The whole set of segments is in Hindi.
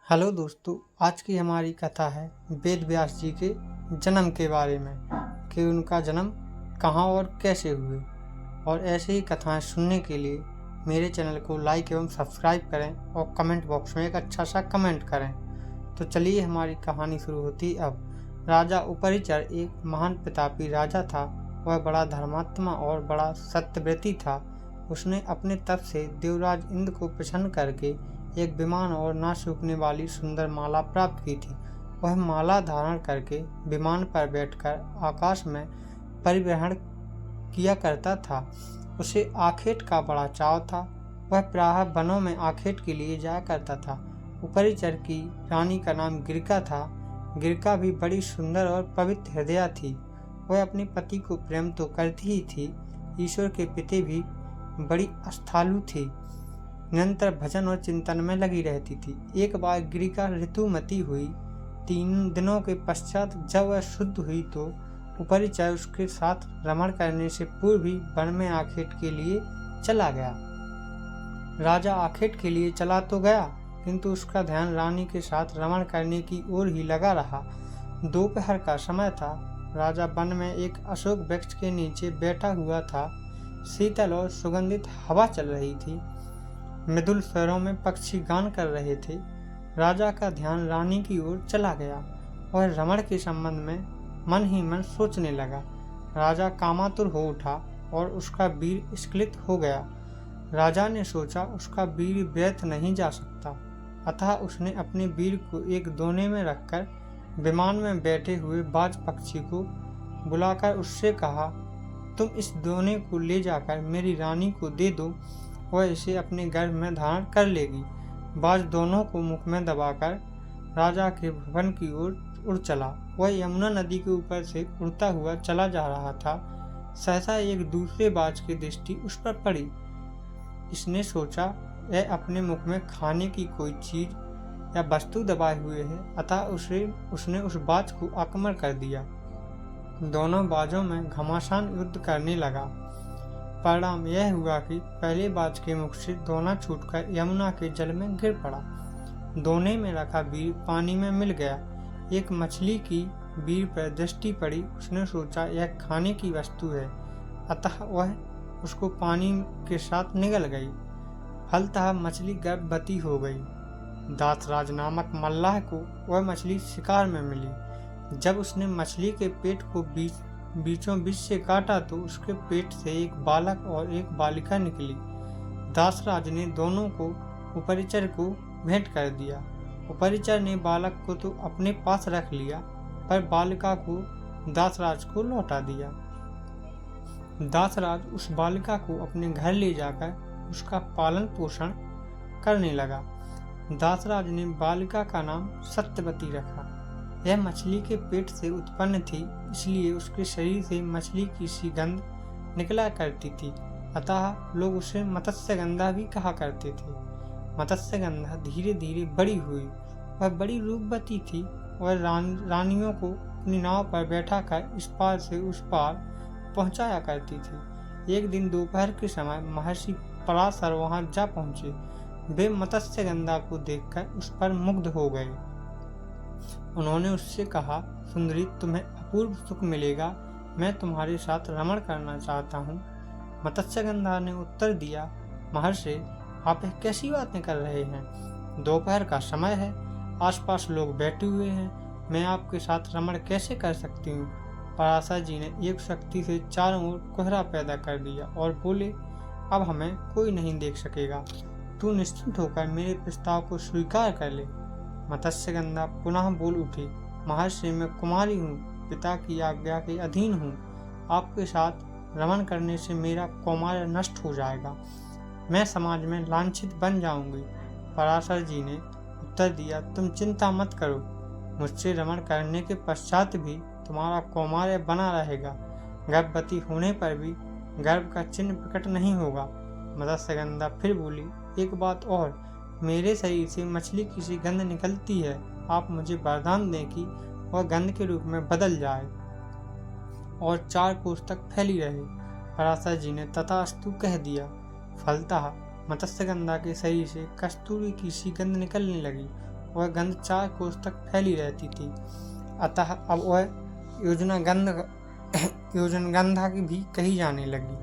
हेलो दोस्तों, आज की हमारी कथा है वेद व्यास जी के जन्म के बारे में कि उनका जन्म कहाँ और कैसे हुए। और ऐसे ही कथाएं सुनने के लिए मेरे चैनल को लाइक एवं सब्सक्राइब करें और कमेंट बॉक्स में एक अच्छा सा कमेंट करें। तो चलिए हमारी कहानी शुरू होती अब। राजा उपरिचर एक महान प्रतापी राजा था। वह बड़ा धर्मात्मा और बड़ा सत्यव्रती था। उसने अपने तप से देवराज इंद्र को प्रसन्न करके एक विमान और ना सूखने वाली सुंदर माला प्राप्त की थी। वह माला धारण करके विमान पर बैठकर आकाश में परिवहन किया करता था। उसे आखेट का बड़ा चाव था। वह प्रायः वनों में आखेट के लिए जाया करता था। उपरिचर की रानी का नाम गिरिका था। गिरिका भी बड़ी सुंदर और पवित्र हृदया थी। वह अपने पति को प्रेम तो करती ही थी, ईश्वर के प्रति भी बड़ी आस्थालु थी। निरंतर भजन और चिंतन में लगी रहती थी। एक बार गिरिका ऋतुमती हुई। 3 दिनों के पश्चात जब वह शुद्ध हुई तो उपरिचर उसके साथ रमण करने से पूर्व ही वन में आखेट के लिए चला गया। राजा आखेट के लिए चला तो गया, किंतु उसका ध्यान रानी के साथ रमण करने की ओर ही लगा रहा। दोपहर का समय था। राजा वन में एक अशोक वृक्ष के नीचे बैठा हुआ था। शीतल और सुगंधित हवा चल रही थी। मृदुल स्वरों में पक्षी गान कर रहे थे। राजा का ध्यान रानी की ओर चला गया। वह रमण के संबंध में मन ही मन सोचने लगा। राजा कामातुर हो उठा और उसका वीर स्खलित हो गया। राजा ने सोचा उसका वीर व्यर्थ नहीं जा सकता, अतः उसने अपने वीर को एक दोने में रखकर विमान में बैठे हुए बाज पक्षी को बुलाकर उससे कहा, तुम इस दोने को ले जाकर मेरी रानी को दे दो, वह इसे अपने गर्भ में धारण कर लेगी। बाज दोनों को मुख में दबाकर राजा के भवन की ओर उड़ चला। वह यमुना नदी के ऊपर से उड़ता हुआ चला जा रहा था। सहसा एक दूसरे बाज की दृष्टि उस पर पड़ी। इसने सोचा यह अपने मुख में खाने की कोई चीज या वस्तु दबाए हुए है, अतः उसने उस बाज को आक्रमण कर दिया। दोनों बाजों में घमासान युद्ध करने लगा। परिणाम यह हुआ कि पहले बाज के मुख से दोना छूटकर यमुना के जल में गिर पड़ा। दोने में रखा वीर पानी में मिल गया। एक मछली की वीर पर दृष्टि पड़ी। उसने सोचा यह खाने की वस्तु है, अतः वह उसको पानी के साथ निगल गई। फलतः मछली गर्भवती हो गई। दासराज नामक मल्लाह को वह मछली शिकार में मिली। जब उसने मछली के पेट को बीचों बीच से काटा तो उसके पेट से एक बालक और एक बालिका निकली। दासराज ने दोनों को उपरिचर को भेंट कर दिया। उपरिचर ने बालक को तो अपने पास रख लिया, पर बालिका को दासराज को लौटा दिया। दासराज उस बालिका को अपने घर ले जाकर उसका पालन पोषण करने लगा। दासराज ने बालिका का नाम सत्यवती रखा। यह मछली के पेट से उत्पन्न थी, इसलिए उसके शरीर से मछली की सी गंध निकला करती थी, अतः लोग उसे मत्स्यगंधा भी कहा करते थे। मत्स्यगंधा धीरे धीरे बड़ी हुई। वह बड़ी रूपवती थी। वह रानियों को अपनी नाव पर बैठा कर इस पार से उस पार पहुंचाया करती थी। एक दिन दोपहर के समय महर्षि पराशर वहां जा पहुंचे। वे मत्स्यगंधा को देखकर उस पर मुग्ध हो गए। उन्होंने उससे कहा, सुंदरी, तुम्हें अपूर्व सुख मिलेगा, मैं तुम्हारे साथ रमण करना चाहता हूँ। मत्स्यगंधा ने उत्तर दिया, महर्षि, आप कैसी बातें कर रहे हैं? दोपहर का समय है, आसपास लोग बैठे हुए हैं, मैं आपके साथ रमण कैसे कर सकती हूँ? पराशर जी ने एक शक्ति से चारों ओर कोहरा पैदा कर दिया और बोले, अब हमें कोई नहीं देख सकेगा। तू निश्चिंत होकर मेरे प्रस्ताव को स्वीकार कर ले। मत्स्यगंधा पुनः बोल उठी, महर्षि, मैं कुमारी हूँ, पिता की आज्ञा के अधीन हूँ। आपके साथ रमण करने से मेरा कौमार्य नष्ट हो जाएगा, मैं समाज में लांछित बन जाऊंगी। पराशर जी ने उत्तर दिया, तुम चिंता मत करो, मुझसे रमण करने के पश्चात भी तुम्हारा कौमार्य बना रहेगा। गर्भवती होने पर भी गर्भ का चिन्ह प्रकट नहीं होगा। मत्स्यगंधा फिर बोली, एक बात और, मेरे शरीर से मछली की सी गंध निकलती है, आप मुझे वरदान दें कि वह गंध के रूप में बदल जाए और 4 कोस तक फैली रहे। पराशर जी ने तथास्तु कह दिया। फलतः मत्स्यगंधा के शरीर से कस्तूरी की सी गंध निकलने लगी वह गंध 4 कोस तक फैली रहती थी। अतः अब वह योजनगंधा की भी कही जाने लगी।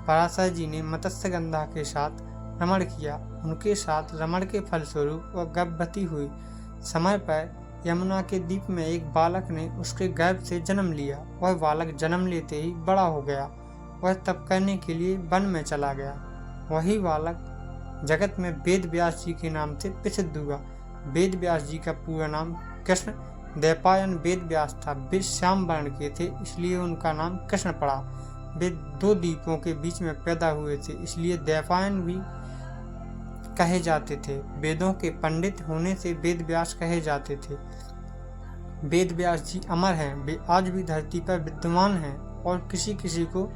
पराशर जी ने मत्स्यगंधा के साथ रमण किया। उनके साथ रमण के फलस्वरूप वह गर्भवती हुई। समय पर यमुना के द्वीप में एक बालक ने उसके गर्भ से जन्म लिया। वह बालक जन्म लेते ही बड़ा हो गया। वह तप करने के लिए वन में चला गया। वही बालक जगत में वेद व्यास जी के नाम से प्रसिद्ध हुआ। वेद व्यास जी का पूरा नाम कृष्ण द्वैपायन वेद व्यास था। वे श्याम वर्ण के थे, इसलिए उनका नाम कृष्ण पड़ा। वे 2 द्वीपों के बीच में पैदा हुए थे, इसलिए द्वैपायन भी कहे जाते थे। वेदों के पंडित होने से वेद व्यास कहे जाते थे। वेद व्यास जी अमर हैं, वे आज भी धरती पर विद्यमान हैं और किसी किसी को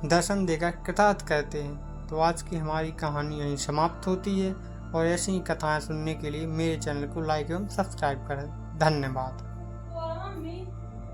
दर्शन देकर कृतार्थ करते हैं। तो आज की हमारी कहानी यहीं समाप्त होती है और ऐसी ही कथाएं सुनने के लिए मेरे चैनल को लाइक एवं सब्सक्राइब करें। धन्यवाद।